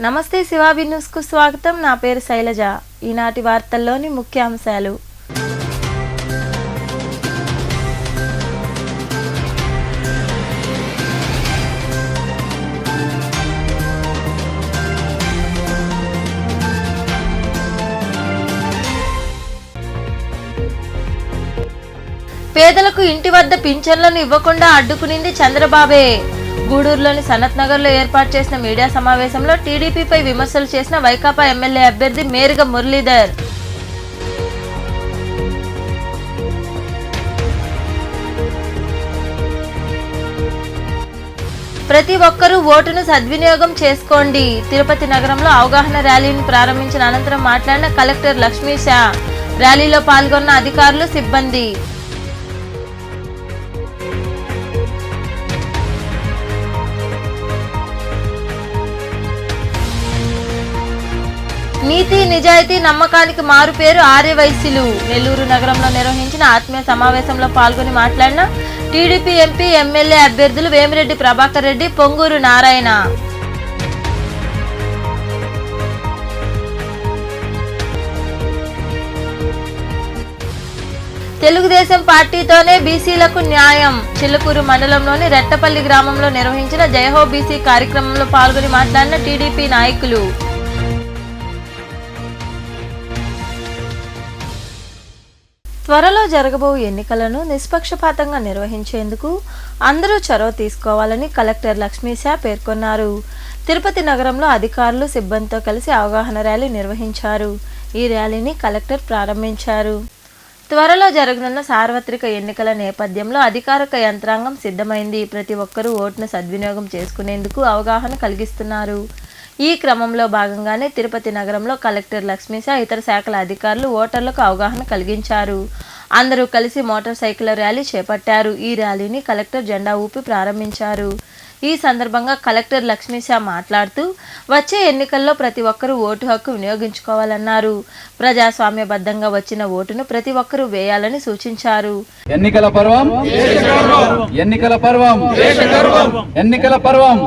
నమస్తే శివాబి న్యూస్కు స్వాగతం. నా పేరు శైలజ. ఈనాటి వార్తల్లోని ముఖ్యాంశాలు. పేదలకు ఇంటి వద్ద పింఛన్లను ఇవ్వకుండా అడ్డుకునింది చంద్రబాబే. గూడూరులోని సనత్ నగర్లో ఏర్పాటు చేసిన మీడియా సమావేశంలో టీడీపీపై విమర్శలు చేసిన వైకాపా ఎమ్మెల్యే అభ్యర్థి మేరుగ మురళీధర్. ప్రతి ఒక్కరూ ఓటును సద్వినియోగం చేసుకోండి. తిరుపతి నగరంలో అవగాహన ర్యాలీని ప్రారంభించిన అనంతరం మాట్లాడిన కలెక్టర్ లక్ష్మీశా. ర్యాలీలో పాల్గొన్న అధికారులు, సిబ్బంది. నీతి, నిజాయితీ, నమ్మకానికి మారుపేరు ఆర్యవైశ్యులు. నెల్లూరు నగరంలో నిర్వహించిన ఆత్మీయ సమావేశంలో పాల్గొని మాట్లాడిన టీడీపీ ఎంపీ, ఎమ్మెల్యే అభ్యర్థులు వేమిరెడ్డి ప్రభాకర్ రెడ్డి, పొంగూరు నారాయణ. తెలుగుదేశం పార్టీతోనే బీసీలకు న్యాయం. చిలుకూరు మండలంలోని రెట్టపల్లి గ్రామంలో నిర్వహించిన జయహో బీసీ కార్యక్రమంలో పాల్గొని మాట్లాడిన టీడీపీ నాయకులు. త్వరలో జరగబో ఎన్నికలను నిష్పక్షపాతంగా నిర్వహించేందుకు అందరూ చొరవ తీసుకోవాలని కలెక్టర్ లక్ష్మీశా పేర్కొన్నారు. తిరుపతి నగరంలో అధికారులు, సిబ్బందితో కలిసి అవగాహన ర్యాలీ నిర్వహించారు. ఈ ర్యాలీని కలెక్టర్ ప్రారంభించారు. త్వరలో జరగనున్న సార్వత్రిక ఎన్నికల నేపథ్యంలో అధికారిక యంత్రాంగం సిద్ధమైంది. ప్రతి ఒక్కరూ ఓటును సద్వినియోగం చేసుకునేందుకు అవగాహన కలిగిస్తున్నారు. ఈ క్రమంలో భాగంగానే తిరుపతి నగరంలో కలెక్టర్ లక్ష్మీశా, ఇతర శాఖల అధికారులు ఓటర్లకు అవగాహన కలిగించారు. అందరూ కలిసి మోటార్ సైకిల్ ర్యాలీ చేపట్టారు. ఈ ర్యాలీని కలెక్టర్ జెండా ఊపి ప్రారంభించారు. ఈ సందర్భంగా కలెక్టర్ లక్ష్మీశా మాట్లాడుతూ వచ్చే ఎన్నికల్లో ప్రతి ఒక్కరూ ఓటు హక్కు వినియోగించుకోవాలన్నారు. ప్రజాస్వామ్యబద్ధంగా వచ్చిన ఓటును ప్రతి ఒక్కరూ వేయాలని సూచించారు. ఎన్నికల పర్వం, ఎన్నికల పర్వం, ఎన్నికల పర్వం.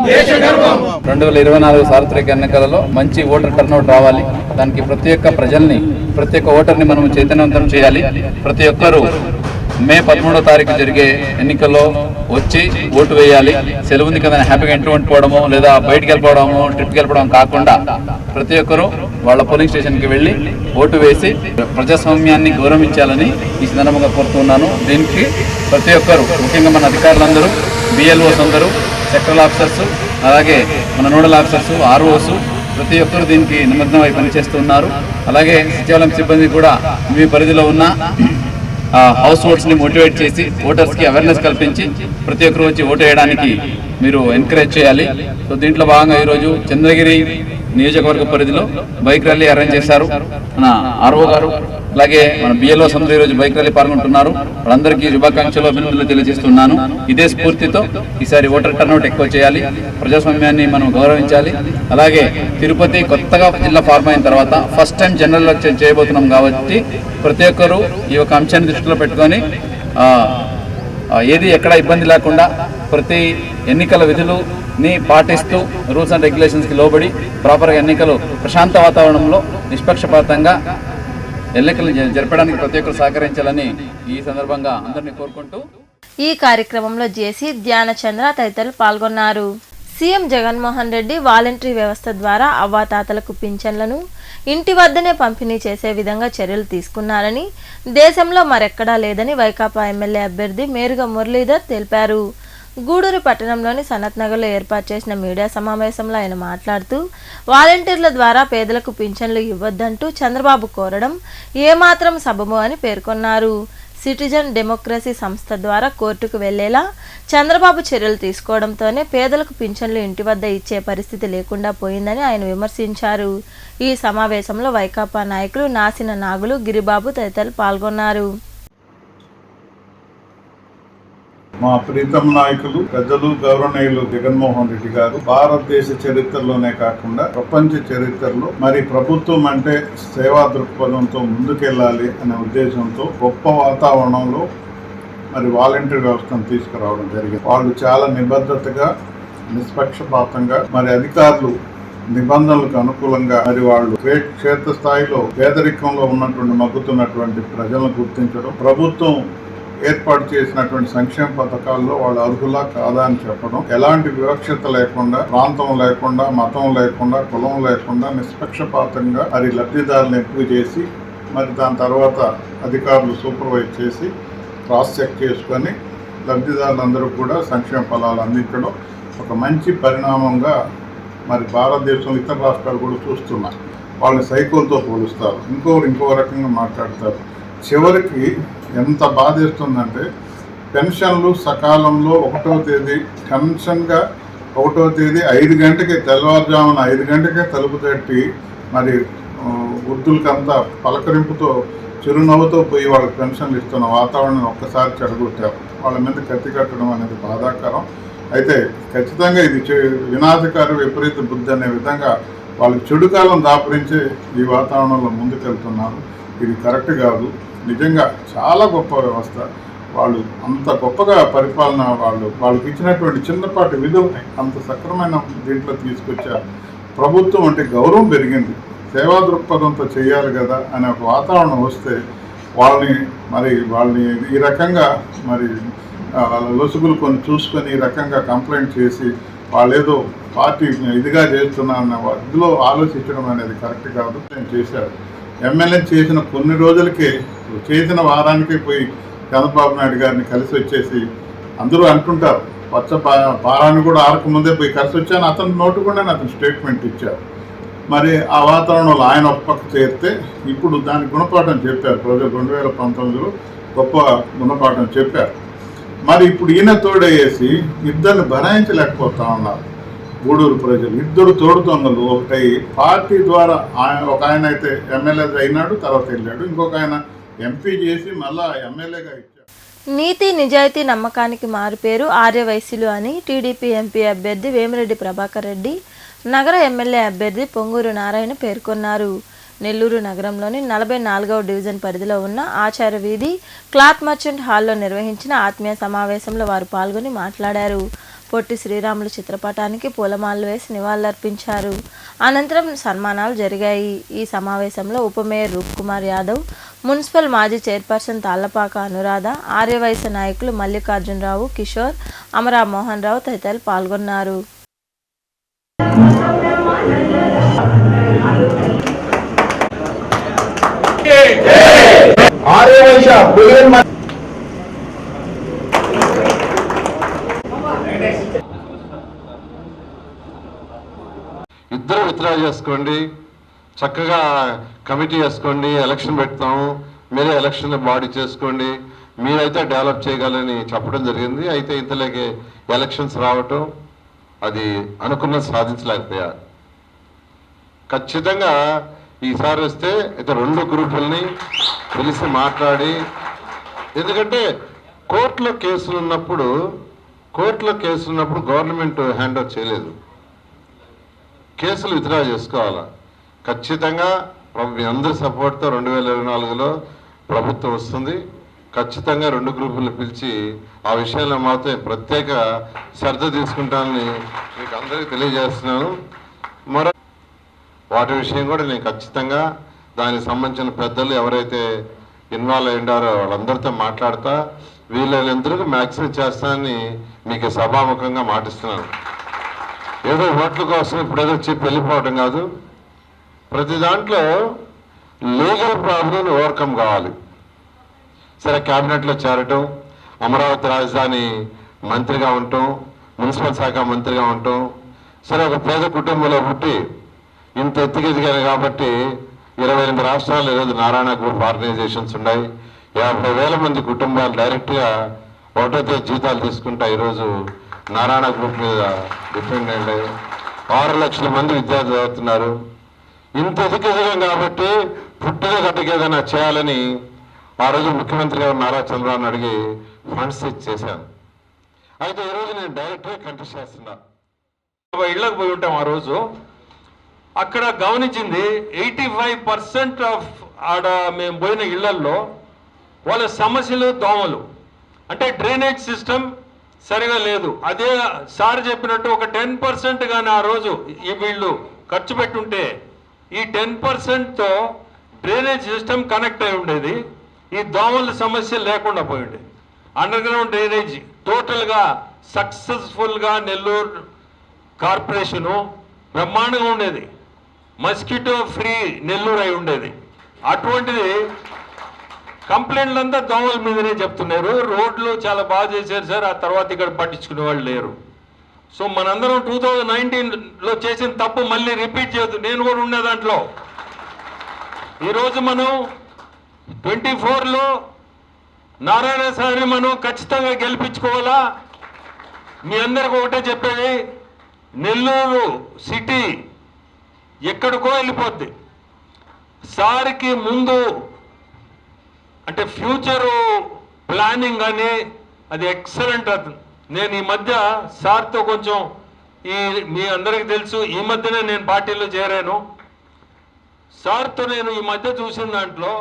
2024 సార్వత్రిక ఎన్నికలలో మంచి ఓటర్ టర్నౌట్ రావాలి. దానికి ప్రతి ఒక్క ప్రజల్ని, ప్రతి ఒక్క ఓటర్ని మనం చైతన్యవంతం చేయాలి. ప్రతి ఒక్కరూ మే 13వ తారీఖు జరిగే ఎన్నికల్లో వచ్చి ఓటు వేయాలి. సెలవు ఉంది కదా హ్యాపీగా ఇంటి వంటిపోవడము లేదా బయటికి వెళ్ళిపోవడము, ట్రిప్కి వెళ్ళిపోవడం కాకుండా ప్రతి ఒక్కరూ వాళ్ళ పోలింగ్ స్టేషన్కి వెళ్ళి ఓటు వేసి ప్రజాస్వామ్యాన్ని గౌరవించాలని ఈ సందర్భంగా కోరుతున్నాను. దీనికి ప్రతి ఒక్కరు, ముఖ్యంగా మన అధికారులందరూ, బిఎల్ఓస్ అందరూ, సెక్టరల్ ఆఫీసర్స్, అలాగే మన నోడల్ ఆఫీసర్స్, ఆర్ఓస్ ప్రతి ఒక్కరు దీనికి నిమగ్నమై పనిచేస్తున్నారు. అలాగే సచివాలయం సిబ్బంది కూడా మీ పరిధిలో ఉన్న హౌస్ హోల్డ్స్ని మోటివేట్ చేసి ఓటర్స్కి అవేర్నెస్ కల్పించి ప్రతి ఒక్కరు వచ్చి ఓటు వేయడానికి మీరు ఎంకరేజ్ చేయాలి. సో దీంట్లో భాగంగా ఈరోజు చంద్రగిరి నియోజకవర్గ పరిధిలో బైక్ ర్యాలీ అరేంజ్ చేశారు మన ఆర్ఓ గారు. అలాగే మన బిఎల్ఓస్ అందరూ ఈరోజు బైక్ ర్యాలీ పాల్గొంటున్నారు. వాళ్ళందరికీ శుభాకాంక్షలు, అభినందనలు తెలియజేస్తున్నాను. ఇదే స్ఫూర్తితో ఈసారి ఓటర్ టర్నౌట్ ఎక్కువ చేయాలి, ప్రజాస్వామ్యాన్ని మనం గౌరవించాలి. అలాగే తిరుపతి కొత్తగా జిల్లా ఫార్మ్ అయిన తర్వాత ఫస్ట్ టైం జనరల్ ఎలక్షన్ చేయబోతున్నాం కాబట్టి ప్రతి ఒక్కరూ ఈ యొక్క అంశాన్ని దృష్టిలో పెట్టుకొని ఏది ఎక్కడ ఇబ్బంది లేకుండా ప్రతి ఎన్నికల విధులని పాటిస్తూ రూల్స్ అండ్ రెగ్యులేషన్స్కి లోబడి ప్రాపర్గా ఎన్నికలు ప్రశాంత వాతావరణంలో నిష్పక్షపాతంగా ఎన్నికలు జరపడానికి ప్రతి ఒక్కరు సహకరించాలని ఈ సందర్భంగా అందరినీ కోరుకుంటూ ఈ కార్యక్రమంలో జేసీ, ధ్యానచంద్ర తదితరులు పాల్గొన్నారు. సీఎం జగన్మోహన్ రెడ్డి వాలంటరీ వ్యవస్థ ద్వారా అవ్వాతాతలకు పింఛన్లను ఇంటి వద్దనే పంపిణీ చేసే విధంగా చర్యలు తీసుకున్నారని, దేశంలో మరెక్కడా లేదని వైకాపా ఎమ్మెల్యే అభ్యర్థి మేరుగ మురళీధర్ తెలిపారు. గూడూరు పట్టణంలోని సనత్ నగర్లో ఏర్పాటు చేసిన మీడియా సమావేశంలో ఆయన మాట్లాడుతూ వాలంటీర్ల ద్వారా పేదలకు పింఛన్లు ఇవ్వొద్దంటూ చంద్రబాబు కోరడం ఏమాత్రం సబబు అని పేర్కొన్నారు. సిటిజన్ డెమోక్రసీ సంస్థ ద్వారా కోర్టుకు వెళ్లేలా చంద్రబాబు చర్యలు తీసుకోవడంతోనే పేదలకు పింఛన్లు ఇంటి వద్ద ఇచ్చే పరిస్థితి లేకుండా పోయిందని ఆయన విమర్శించారు. ఈ సమావేశంలో వైకాపా నాయకులు నాసిన నాగులు, గిరిబాబు తదితరులు పాల్గొన్నారు. మా ప్రీతం నాయకులు, పెద్దలు, గౌరవనీయులు జగన్మోహన్ రెడ్డి గారు భారతదేశ చరిత్రలోనే కాకుండా ప్రపంచ చరిత్రలో మరి ప్రభుత్వం అంటే సేవా దృక్పథంతో ముందుకెళ్లాలి అనే ఉద్దేశంతో గొప్ప వాతావరణంలో మరి వాలంటీర్ వ్యవస్థను తీసుకురావడం జరిగింది. వాళ్ళు చాలా నిబద్ధతగా, నిష్పక్షపాతంగా మరి అధికారులు నిబంధనలకు అనుకూలంగా మరి వాళ్ళు క్షేత్ర స్థాయిలో పేదరికంలో ఉన్నటువంటి మగ్గుతున్నటువంటి ప్రజలను గుర్తించడం, ప్రభుత్వం ఏర్పాటు చేసినటువంటి సంక్షేమ పథకాల్లో వాళ్ళు అర్హులా కాదా అని చెప్పడం, ఎలాంటి వివక్షత లేకుండా, ప్రాంతం లేకుండా, మతం లేకుండా, కులం లేకుండా నిష్పక్షపాతంగా మరి లబ్ధిదారులను ఎంపిక చేసి మరి దాని తర్వాత అధికారులు సూపర్వైజ్ చేసి క్రాస్ చెక్ చేసుకొని లబ్ధిదారులందరూ కూడా సంక్షేమ ఫలాలు అందించడం ఒక మంచి పరిణామంగా మరి భారతదేశంలో ఇతర రాష్ట్రాలు కూడా చూస్తున్నాయి. వాళ్ళని సైకోలతో పోలుస్తారు, ఇంకో రకంగా మాట్లాడతారు. చివరికి ఎంత బాధేస్తుందంటే పెన్షన్లు సకాలంలో 1వ తేదీ పెన్షన్గా 1వ తేదీ 5 గంటకే, తెల్లవారుజామున 5 గంటకే తలుపు తట్టి మరి వృద్ధులకంతా పలకరింపుతో చిరునవ్వుతో పోయి వాళ్ళకి పెన్షన్లు ఇస్తున్న వాతావరణం ఒక్కసారి చెడగొట్టారు. వాళ్ళ మీద కత్తి కట్టడం అనేది బాధాకరం. అయితే ఖచ్చితంగా ఇది వినాశకారి విపరీత బుద్ధి అనే విధంగా వాళ్ళకి చెడు కాలం దాపరించే ఈ వాతావరణంలో ముందుకెళ్తున్నారు. ఇది కరెక్ట్ కాదు. నిజంగా చాలా గొప్ప వ్యవస్థ. వాళ్ళు అంత గొప్పగా పరిపాలన వాళ్ళకి ఇచ్చినటువంటి చిన్నపాటి విధుల్ని అంత సక్రమైన దీంట్లో తీసుకొచ్చారు. ప్రభుత్వం అంటే గౌరవం పెరిగింది. సేవా దృక్పథంతో చేయాలి కదా అనే ఒక వాతావరణం వస్తే వాళ్ళని ఈ రకంగా మరి లొసుగులు కొన్ని చూసుకొని ఈ రకంగా కంప్లైంట్ చేసి వాళ్ళేదో పార్టీ ఇదిగా చేస్తున్నారన్న ఇదిలో ఆలోచించడం అనేది కరెక్ట్ కాదు. నేను చేశారు. ఎమ్మెల్యే చేసిన కొన్ని రోజులకే, చేసిన వారానికే పోయి చంద్రబాబు నాయుడు గారిని కలిసి వచ్చేసి అందరూ అంటుంటారు, పారాన్ని కూడా ఆరకముందే పోయి కలిసి వచ్చాను, అతని నోటు కూడా అతను స్టేట్మెంట్ ఇచ్చారు. మరి ఆ వాతావరణంలో ఆయన ఒక పక్క చేరితే ఇప్పుడు దానికి గుణపాఠం చెప్పారు ప్రజలు. 2019లో గొప్ప గుణపాఠం చెప్పారు. మరి ఇప్పుడు ఈయన తోడేసి ఇద్దరిని భరాయించలేకపోతా ఉన్నారు గూడూరు ప్రజలు. ఇద్దరు తోడు దొంగలు ఒకటై పార్టీ ద్వారా ఒక ఆయన అయితే ఎమ్మెల్యే అయినాడు, తర్వాత వెళ్ళాడు, ఇంకొక ఆయన ఎంపీ చేసి మళ్ళా ఎమ్మెల్యేగా ఇచ్చాడు. నీతి నిజాయితీ నమ్మకానికి మారుపేరు ఆర్యవైశ్యులు అని టీడీపీ ఎంపీ అభ్యర్థి వేమిరెడ్డి ప్రభాకర్ రెడ్డి, నగర ఎమ్మెల్యే అభ్యర్థి పొంగూరు నారాయణ పేర్కొన్నారు. నెల్లూరు నగరంలోని 44వ డివిజన్ పరిధిలో ఉన్న ఆచార్య వీధి క్లాత్ మర్చెంట్ హాల్లో నిర్వహించిన ఆత్మీయ సమావేశంలో వారు పాల్గొని మాట్లాడారు. పొట్టి శ్రీరాములు చిత్రపటానికి పూలమాలలు వేసి నివాళులర్పించారు. అనంతరం సన్మానాలు జరిగాయి. ఈ సమావేశంలో ఉప మేయర్ రూప్ కుమార్ యాదవ్, మున్సిపల్ మాజీ చైర్పర్సన్ తాళ్లపాక అనురాధ, ఆర్యవైశ్య నాయకులు మల్లికార్జునరావు, కిషోర్, అమరా మోహన్ రావు తదితరులు పాల్గొన్నారు. ఇద్దరు విత్డ్రా చేసుకోండి, చక్కగా కమిటీ వేసుకోండి, ఎలక్షన్ పెడతాము, మీరే ఎలక్షన్ బాడీ చేసుకోండి, మీరైతే డెవలప్ చేయగలని చెప్పడం జరిగింది. అయితే ఇంతలోకి ఎలక్షన్స్ రావటం, అది అనుకున్నది సాధించలేకపోయారు. ఖచ్చితంగా ఈసారి వస్తే అయితే 2 గ్రూపుల్ని పిలిచి మాట్లాడి, ఎందుకంటే కోర్టులో కేసులు ఉన్నప్పుడు గవర్నమెంట్ హ్యాండ్ ఓవర్ చేయలేదు, కేసులు విత్డ్రా చేసుకోవాలా. ఖచ్చితంగా మీ అందరి సపోర్ట్తో 2024లో ప్రభుత్వం వస్తుంది. ఖచ్చితంగా 2 గ్రూపులను పిలిచి ఆ విషయంలో మాత్రం ప్రత్యేక శ్రద్ధ తీసుకుంటానని మీకు అందరికీ తెలియజేస్తున్నాను. వాటి విషయం కూడా నేను ఖచ్చితంగా దానికి సంబంధించిన పెద్దలు ఎవరైతే ఇన్వాల్వ్ అయ్యారో వాళ్ళందరితో మాట్లాడతా, వీళ్ళందరికీ మ్యాక్సిమం చేస్తానని మీకు సభాముఖంగా మాటిస్తున్నాను. ఏదో ఓట్ల కోసం ఇప్పుడు ఏదో చెప్పి వెళ్ళిపోవటం కాదు. ప్రతి దాంట్లో లీగల్ ప్రాబ్లం ఓవర్కమ్ కావాలి. సరే, క్యాబినెట్లో చేరటం, అమరావతి రాజధాని మంత్రిగా ఉండటం, మున్సిపల్ శాఖ మంత్రిగా ఉండటం, సరే ఒక పేద కుటుంబంలో పుట్టి ఇంత ఎత్తుకెదిగాను కాబట్టి 28 రాష్ట్రాల్లో ఈరోజు నారాయణ గ్రూప్ ఆర్గనైజేషన్స్ ఉన్నాయి. 50,000 మంది కుటుంబాలు డైరెక్ట్గా 1వ తేదీ జీతాలు తీసుకుంటా ఈరోజు నారాయణ గ్రూప్ మీద డిపెండ్ అయ్యాయి. 6 లక్షల మంది విద్యార్థులు చదువుతున్నారు. ఇంత ఎదిగెదిగాం కాబట్టి పుట్టిన గడ్డకి ఏదైనా చేయాలని ఆ రోజు ముఖ్యమంత్రి గారు నారా చంద్రబాబు అడిగి ఫండ్స్ చేశాను. అయితే ఈరోజు నేను డైరెక్ట్గా కంటెస్ట్ చేస్తున్నా. ఇళ్ళకు పోయి ఉంటాం. ఆ రోజు అక్కడ గమనించింది 85% ఆఫ్ ఆడ మేము పోయిన ఇళ్లల్లో వాళ్ళ సమస్యలు దోమలు, అంటే డ్రైనేజ్ సిస్టమ్ సరిగా లేదు. అదే సార్ చెప్పినట్టు ఒక 10% కానీ ఆ రోజు ఈ వీళ్ళు ఖర్చు పెట్టుంటే ఈ 10%తో డ్రైనేజ్ సిస్టమ్ కనెక్ట్ అయి ఉండేది, ఈ దోమల సమస్య లేకుండా పోయి ఉండేది. అండర్ గ్రౌండ్ డ్రైనేజ్ టోటల్గా సక్సెస్ఫుల్గా నెల్లూరు కార్పొరేషను బ్రహ్మాండంగా ఉండేది, మస్కిటో ఫ్రీ నెల్లూరు అయి ఉండేది. అటువంటిది కంప్లైంట్లు అంతా దోమల మీదనే చెప్తున్నారు. రోడ్లు చాలా బాగా చేశారు సార్, ఆ తర్వాత ఇక్కడ పట్టించుకునే వాళ్ళు లేరు. సో మనందరం 2019లో చేసిన తప్పు మళ్ళీ రిపీట్ చేయొద్దు. నేను కూడా ఉండే దాంట్లో. ఈరోజు మనం 24లో నారాయణ సార్ని మనం ఖచ్చితంగా గెలిపించుకోవాలా. మీ అందరికి ఒకటే చెప్పేది, నెల్లూరు సిటీ ఎక్కడికో వెళ్ళిపోద్ది. సార్కి ముందు అంటే ఫ్యూచరు ప్లానింగ్ అని అది ఎక్సలెంట్. నేను ఈ మధ్య సార్తో కొంచెం మీ అందరికి తెలుసు, ఈ మధ్యనే నేను పార్టీలో చేరాను. సార్తో నేను ఈ మధ్య చూసిన దాంట్లో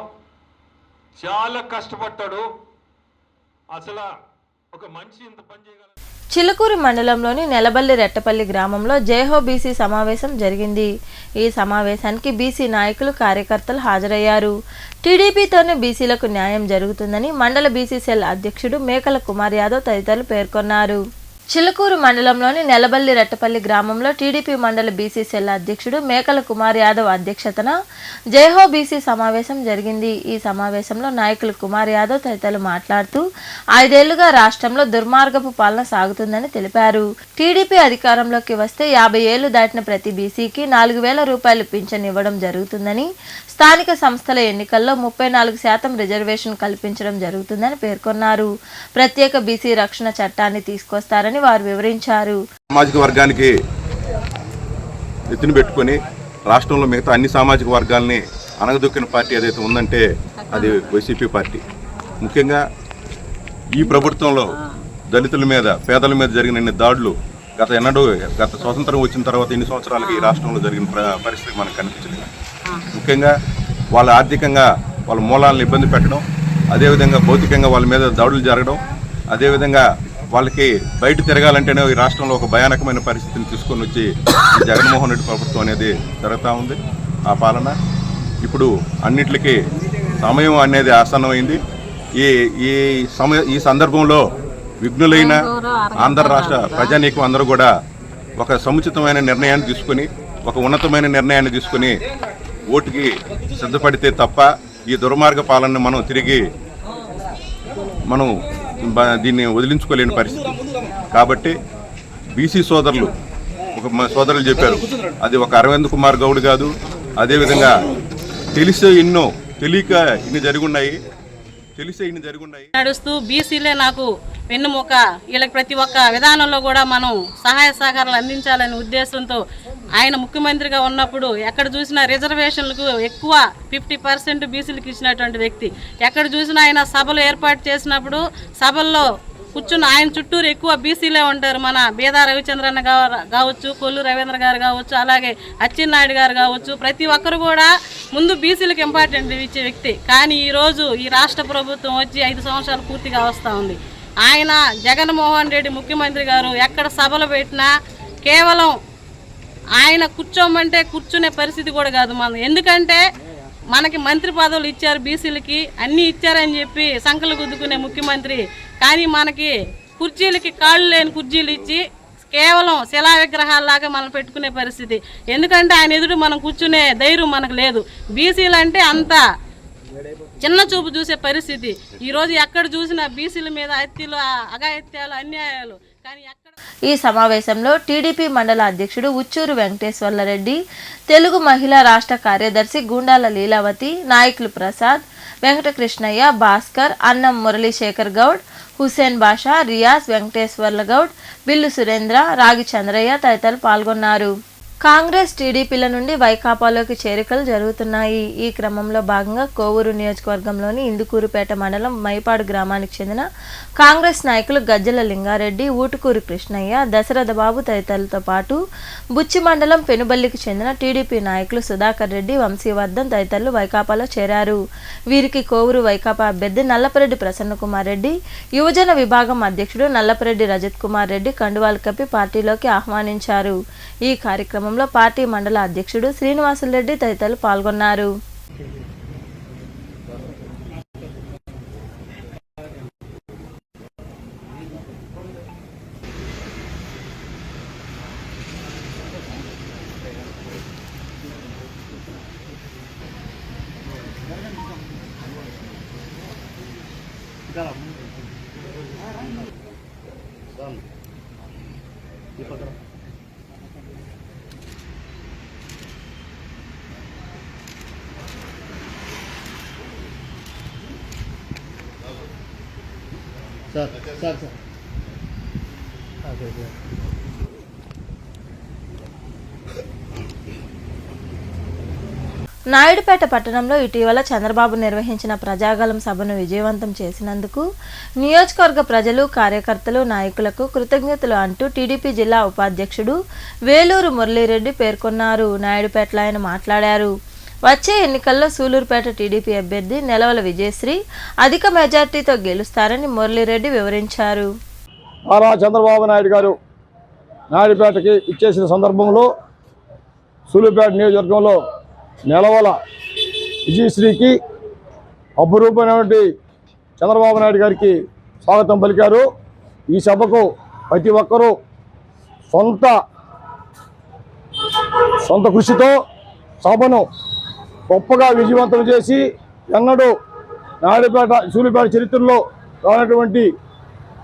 చాలా కష్టపడ్డాడు. అసలు ఒక మనిషి ఇంత పని చేయగలరు. చిలుకూరు మండలంలోని నెలబల్లి రెట్టపల్లి గ్రామంలో జైహో బీసీ సమావేశం జరిగింది. ఈ సమావేశానికి బీసీ నాయకులు, కార్యకర్తలు హాజరయ్యారు. టీడీపీతోనే బీసీలకు న్యాయం జరుగుతుందని మండల బీసీ సెల్ అధ్యక్షుడు మేకల కుమార్ యాదవ్ తదితరులు పేర్కొన్నారు. చిలుకూరు మండలంలోని నెలబల్లి రెట్టపల్లి గ్రామంలో టీడీపీ మండల బీసీ సెల్ అధ్యక్షుడు మేకల కుమార్ యాదవ్ అధ్యక్షతన జైహో బీసీ సమావేశం జరిగింది. ఈ సమావేశంలో నాయకులు కుమార్ యాదవ్ తదితరులు మాట్లాడుతూ 5 ఏళ్లుగా రాష్ట్రంలో దుర్మార్గపు పాలన సాగుతుందని తెలిపారు. టీడీపీ అధికారంలోకి వస్తే 50 ఏళ్లు దాటిన ప్రతి బీసీకి 4,000 రూపాయలు పింఛన్ ఇవ్వడం జరుగుతుందని, స్థానిక సంస్థల ఎన్నికల్లో 34% రిజర్వేషన్ కల్పించడం జరుగుతుందని పేర్కొన్నారు. ప్రత్యేక బీసీ రక్షణ చట్టాన్ని తీసుకొస్తారని వారు వివరించారు. సామాజిక వర్గానికి ఎత్తున పెట్టుకొని రాష్ట్రంలో మిగతా అన్ని సామాజిక వర్గాల్ని అనగదొక్కిన పార్టీ ఏదైతే ఉందంటే అది వైసీపీ పార్టీ. ముఖ్యంగా ఈ ప్రభుత్వంలో దళితుల మీద, పేదల మీద జరిగిన దాడులు గత స్వాతంత్రం వచ్చిన తర్వాత ఎన్ని సంవత్సరాలకి ఈ రాష్ట్రంలో జరిగిన పరిస్థితి మనకు కనిపించలేదు. ముఖ్యంగా వాళ్ళ ఆర్థికంగా వాళ్ళ మూలాలను ఇబ్బంది పెట్టడం, అదేవిధంగా భౌతికంగా వాళ్ళ మీద దాడులు జరగడం, అదేవిధంగా వాళ్ళకి బయట తిరగాలంటేనే ఈ రాష్ట్రంలో ఒక భయానకమైన పరిస్థితిని తీసుకొని వచ్చి జగన్మోహన్ రెడ్డి ప్రభుత్వం అనేది జరుగుతూ ఉంది. ఆ పాలన ఇప్పుడు అన్నిటికీ సమయం అనేది ఆసన్నమైంది. ఈ సందర్భంలో విఘ్నులైన ఆంధ్ర రాష్ట్ర ప్రజానీకం అందరూ కూడా ఒక సముచితమైన నిర్ణయాన్ని తీసుకొని, ఒక ఉన్నతమైన నిర్ణయాన్ని తీసుకొని ఓటుకి సిద్ధపడితే తప్ప ఈ దుర్మార్గ పాలనను మనం దీన్ని వదిలించుకోలేని పరిస్థితి. కాబట్టి బీసీ సోదరులు సోదరులు చెప్పారు, అది ఒక అరవింద్ కుమార్ గౌడ్ కాదు. అదేవిధంగా తెలిసే తెలియక ఇన్ని జరుగున్నాయి. నడుస్తూ బీసీలే నాకు వెన్నుముక, వీళ్ళకి ప్రతి ఒక్క విధానంలో కూడా మనం సహాయ సహకారాలు అందించాలనే ఉద్దేశంతో ఆయన ముఖ్యమంత్రిగా ఉన్నప్పుడు ఎక్కడ చూసినా రిజర్వేషన్లకు ఎక్కువ 50% బీసీలకు ఇచ్చినటువంటి వ్యక్తి. ఎక్కడ చూసినా ఆయన సభలు ఏర్పాటు చేసినప్పుడు సభల్లో కూర్చున్న ఆయన చుట్టూరు ఎక్కువ బీసీలే ఉంటారు. మన బీదా రవిచంద్రన్న కావచ్చు, కొల్లు రవీంద్ర గారు కావచ్చు, అలాగే అచ్చెన్నాయుడు గారు కావచ్చు, ప్రతి ఒక్కరు కూడా ముందు బీసీలకు ఇంపార్టెంట్ ఇచ్చే వ్యక్తి. కానీ ఈరోజు ఈ రాష్ట్ర ప్రభుత్వం వచ్చి 5 సంవత్సరాలు పూర్తిగా వస్తూ ఉంది. ఆయన జగన్మోహన్ రెడ్డి ముఖ్యమంత్రి గారు ఎక్కడ సభలు పెట్టినా కేవలం ఆయన కూర్చోమంటే కూర్చునే పరిస్థితి కూడా కాదు మనం. ఎందుకంటే మనకి మంత్రి పదవులు ఇచ్చారు, బీసీలకి అన్నీ ఇచ్చారని చెప్పి సంకలు గుద్దుకునే ముఖ్యమంత్రి. కానీ మనకి కుర్చీలకి కాళ్ళు లేని కుర్చీలు ఇచ్చి కేవలం శిలా విగ్రహాల్లాగా మనం పెట్టుకునే పరిస్థితి. ఎందుకంటే ఆయన ఎదురు మనం కూర్చునే ధైర్యం మనకు లేదు. బీసీలు అంటే అంత చిన్న చూపు చూసే పరిస్థితి. ఈరోజు ఎక్కడ చూసినా బీసీల మీద హత్యలు, అఘాయిత్యాలు, అన్యాయాలు. కానీ ఈ సమావేశంలో టీడీపీ మండల అధ్యక్షుడు ఉచ్చూరు వెంకటేశ్వర్లరెడ్డి, తెలుగు మహిళా రాష్ట్ర కార్యదర్శి గుండాల లీలావతి, నాయకులు ప్రసాద్, వెంకటకృష్ణయ్య, భాస్కర్, అన్నం మురళీశేఖర్ గౌడ్, హుసేన్ బాషా, రియాజ్, వెంకటేశ్వర్ల గౌడ్, బిల్లు సురేంద్ర, రాగి చంద్రయ్య తదితరులు పాల్గొన్నారు. కాంగ్రెస్, టీడీపీల నుండి వైకాపాలోకి చేరికలు జరుగుతున్నాయి. ఈ క్రమంలో భాగంగా కోవూరు నియోజకవర్గంలోని ఇందుకూరుపేట మండలం మైపాడు గ్రామానికి చెందిన కాంగ్రెస్ నాయకులు గజ్జల లింగారెడ్డి, ఊటుకూరి కృష్ణయ్య, దశరథ బాబు తదితరులతో పాటు బుచ్చి మండలం పెనుబల్లికి చెందిన టీడీపీ నాయకులు సుధాకర్ రెడ్డి, వంశీవర్ధన్ తదితరులు వైకాపాలో చేరారు. వీరికి కోవూరు వైకాపా అభ్యర్థి నల్లపరెడ్డి ప్రసన్నకుమార్ రెడ్డి, యువజన విభాగం అధ్యక్షుడు నల్లపరెడ్డి రజత్ కుమార్ రెడ్డి కండువాలు కప్పి పార్టీలోకి ఆహ్వానించారు. ఈ కార్యక్రమం కార్యక్రమంలో పార్టీ మండల అధ్యక్షుడు శ్రీనివాసులరెడ్డి తదితరులు పాల్గొన్నారు. నాయుడుపేట పట్టణంలో ఇటీవల చంద్రబాబు నిర్వహించిన ప్రజాగళం సభను విజయవంతం చేసినందుకు నియోజకవర్గ ప్రజలు, కార్యకర్తలు, నాయకులకు కృతజ్ఞతలు అంటూ టీడీపీ జిల్లా ఉపాధ్యక్షుడు వేలూరు మురళీరెడ్డి పేర్కొన్నారు. నాయుడుపేటలో ఆయన మాట్లాడారు. వచ్చే ఎన్నికల్లో సూలూరుపేట టీడీపీ అభ్యర్థి నెలవల విజయశ్రీ అధిక మెజార్టీతో గెలుస్తారని మురళీరెడ్డి వివరించారు. నారా చంద్రబాబు నాయుడు గారు నాయుడుపేటకి ఇచ్చేసిన సందర్భంలో సూలూరుపేట నియోజకవర్గంలో నెలవల విజయశ్రీకి అపురూపమైనటువంటి చంద్రబాబు నాయుడు గారికి స్వాగతం పలికారు. ఈ సభకు ప్రతి ఒక్కరూ సొంత కృషితో సభను గొప్పగా విజయవంతం చేసి ఎన్నడూ సూలూరుపేట చరిత్రలో రానటువంటి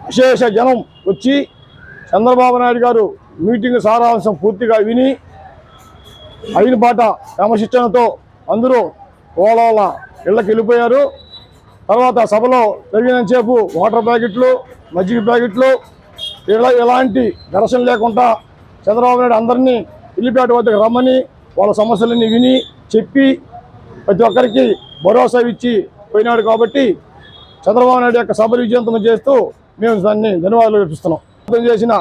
విశేష జనం వచ్చి చంద్రబాబు నాయుడు గారు మీటింగ్ సారాంశం పూర్తిగా విని అయిన పాట క్రమశిక్షణతో అందరూ వాళ్ళ ఇళ్ళకి వెళ్ళిపోయారు. తర్వాత సభలో జరిగినంతసేపు వాటర్ ప్యాకెట్లు, మజ్జిగ ప్యాకెట్లు ఎలాంటి ఘర్షణ లేకుండా చంద్రబాబు నాయుడు అందరినీ ఇల్లిపేట వద్దకు రమ్మని వాళ్ళ సమస్యలన్నీ విని చెప్పి ప్రతి ఒక్కరికి భరోసా ఇచ్చి పోయినాడు. కాబట్టి చంద్రబాబు నాయుడు యొక్క సభలు విజయవంతం చేస్తూ మేము దాన్ని ధన్యవాదాలు అర్పిస్తున్నాం. చేసిన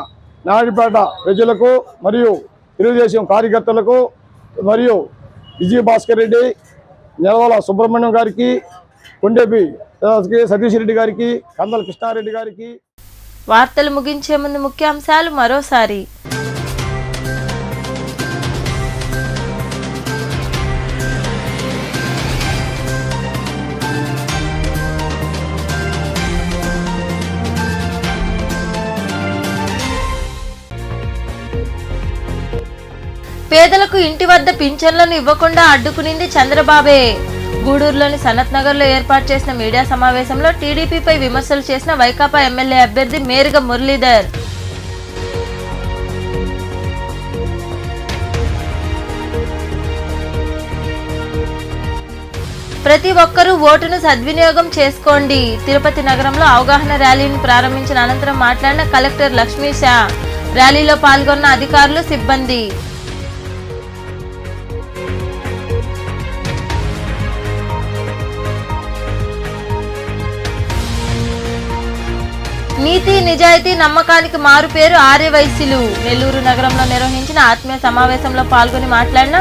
నాయుడుపేట ప్రజలకు మరియు తెలుగుదేశం కార్యకర్తలకు మరియు విజయభాస్కర్ రెడ్డి, నెలవల సుబ్రహ్మణ్యం గారికి, కొండేపి సతీష్ రెడ్డి గారికి, కందల కృష్ణారెడ్డి గారికి. వార్తలు ముగించే ముందు ముఖ్యాంశాలు మరోసారి. పేదలకు ఇంటి వద్ద పింఛన్లను ఇవ్వకుండా అడ్డుకునింది చంద్రబాబే. గూడూరులోని సనత్ నగర్లో ఏర్పాటు చేసిన మీడియా సమావేశంలో టీడీపీపై విమర్శలు చేసిన వైకాపా ఎమ్మెల్యే అభ్యర్థి మేరుగ మురళీధర్. ప్రతి ఒక్కరూ ఓటును సద్వినియోగం చేసుకోండి. తిరుపతి నగరంలో అవగాహన ర్యాలీని ప్రారంభించిన అనంతరం మాట్లాడిన కలెక్టర్ లక్ష్మీ షా. ర్యాలీలో పాల్గొన్న అధికారులు, సిబ్బంది. నీతి, నిజాయితీ, నమ్మకానికి మారుపేరు ఆర్యవైశ్యులు. నెల్లూరు నగరంలో నిర్వహించిన ఆత్మీయ సమావేశంలో పాల్గొని మాట్లాడిన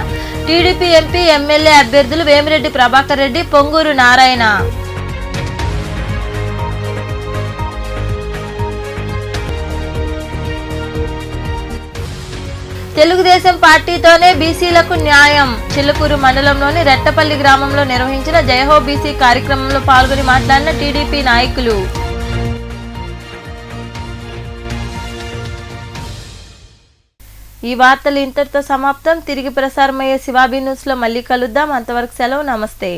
టీడీపీ ఎంపీ, ఎమ్మెల్యే అభ్యర్థులు వేమిరెడ్డి ప్రభాకర్ రెడ్డి, పొంగూరు నారాయణ. తెలుగుదేశం పార్టీతోనే బీసీలకు న్యాయం. చిలుకూరు మండలంలోని రెట్టపల్లి గ్రామంలో నిర్వహించిన జయహో బీసీ కార్యక్రమంలో పాల్గొని మాట్లాడిన టీడీపీ నాయకులు. ఈ వార్తలు ఇంతటితో సమాప్తం. తిరిగి ప్రసారమయ్యే శివాబీ న్యూస్లో మళ్ళీ కలుద్దాం. అంతవరకు సెలవు. నమస్తే.